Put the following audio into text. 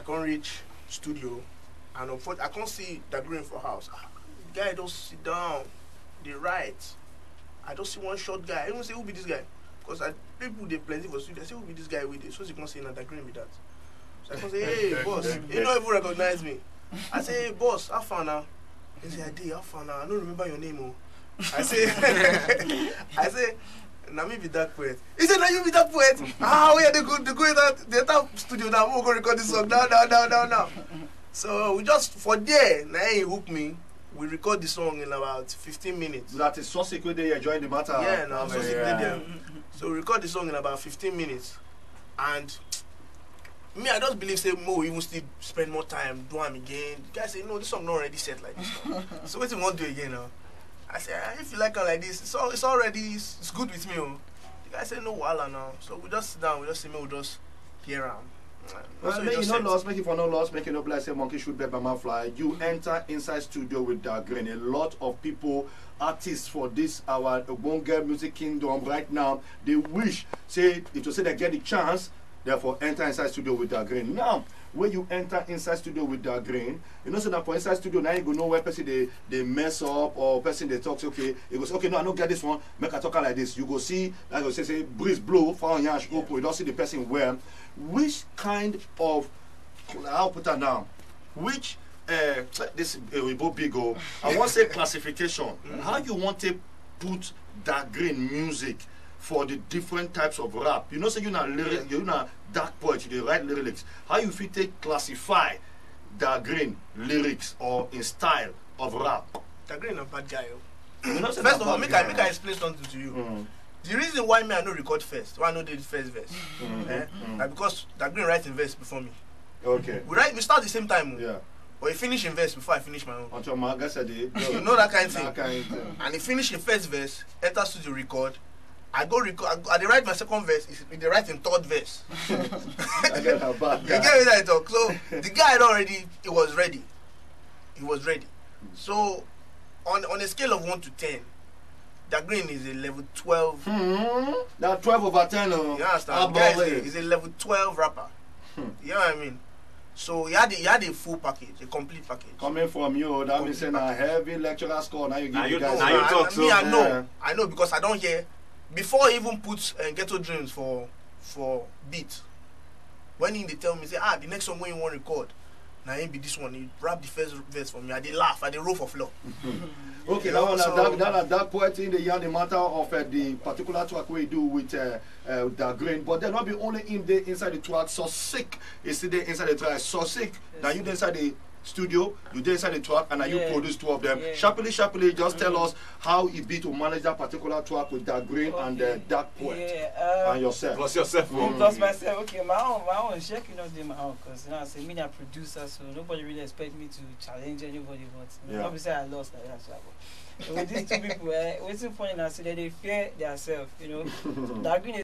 can't reach studio, and unfortunately, I can't see Dagrin for house. The guy don't sit down, they write. I don't see one short guy. I don't say who be this guy, because people they plenty for studio. I say who be this guy with it, so you can't say na Dagrin with that. So I can say, hey boss, you don't even recognize me. I say, hey boss, how far now? He say, I how far now? I don't remember your name. Oh. I say, I say, now me be that poet. He said, now you be that poet. Yeah, they go in that studio now. We'll go record this song now. So we just for there. Now he hooked me. We record the song in about 15 minutes. That is so secret they enjoying the matter. Yeah, now so secret there. So we record the song in about 15 minutes, and me, I just believe say Mo even still spend more time do them again. The guy say no, this song not already set like this. So what you want to do again now? I say if you like it like this, it's already it's good with me. Oh. The guy say no wahala now. So we just sit down, we just see me, we just hear him. Well, make you no loss, make it for no loss, make you no bless. Say monkey shoot bed by man fly. You enter inside studio with Dagrin. A lot of people, artists for this our Obonga music kingdom right now, they wish say it will say they get the chance. Therefore, enter inside studio with Dagrin. Now, when you enter inside studio with Dagrin, you know, so that for inside studio, now you go know where person they mess up or person they talk, okay, he goes, okay, no, I don't get this one, make a talk like this. You go see, like I say, breeze blow, fire yash, open, you don't see the person well. Which kind of, I'll put that down, which, this will go big, I want to say classification. How you want to put Dagrin music for the different types of rap? You know, say you're not lyric, you're not dark poet, you write lyrics. How you fit take classify Dagrin lyrics or in style of rap? Dagrin a bad guy. You know, first of all, make I explain something to you. The reason why me I no record first, why I no do the first verse, because Dagrin writes in verse before me. Okay. We start the same time. Yeah. But he finish in verse before I finish my own. Until my guy said you know that kind of thing. That kind of thing. And he finish in first verse, enter studio record. I go record. I write my second verse. They write in third verse. I get how bad. You get me that talk. So the guy had already. He was ready. He was ready. So on a scale of 1 to 10, Dagrin is a level 12. That 12 over 10. You understand? The guy is a level 12 rapper. You know what I mean? So he had a full package, a complete package. Coming from you, that means saying a heavy lecturer score. Now you give you guys. Now you talk so. Me, I know because I don't hear. Before he even puts Ghetto Dreams for beat, when he tell me say the next song when you want to record, now he be this one. He rap the first verse for me. I dey laugh. I dey roll for floor. Okay, that one that poetry in the yarn the matter of the particular track we do with Dagrin, but then not be only in the inside the track. So sick is there inside the track. So sick. Now you inside the studio, you there inside the track, and now you produce 2 of them. Sharply, just tell us how it be to manage that particular track with Dagrin and Dark Poet and yourself. Plus yourself. Plus myself. Okay, my own check, you know, do my own because you know I say me a producer, so nobody really expect me to challenge anybody. But you know, obviously I lost like that. So with these 2 people, waiting for now, so that they fear themselves. You know, Dagrin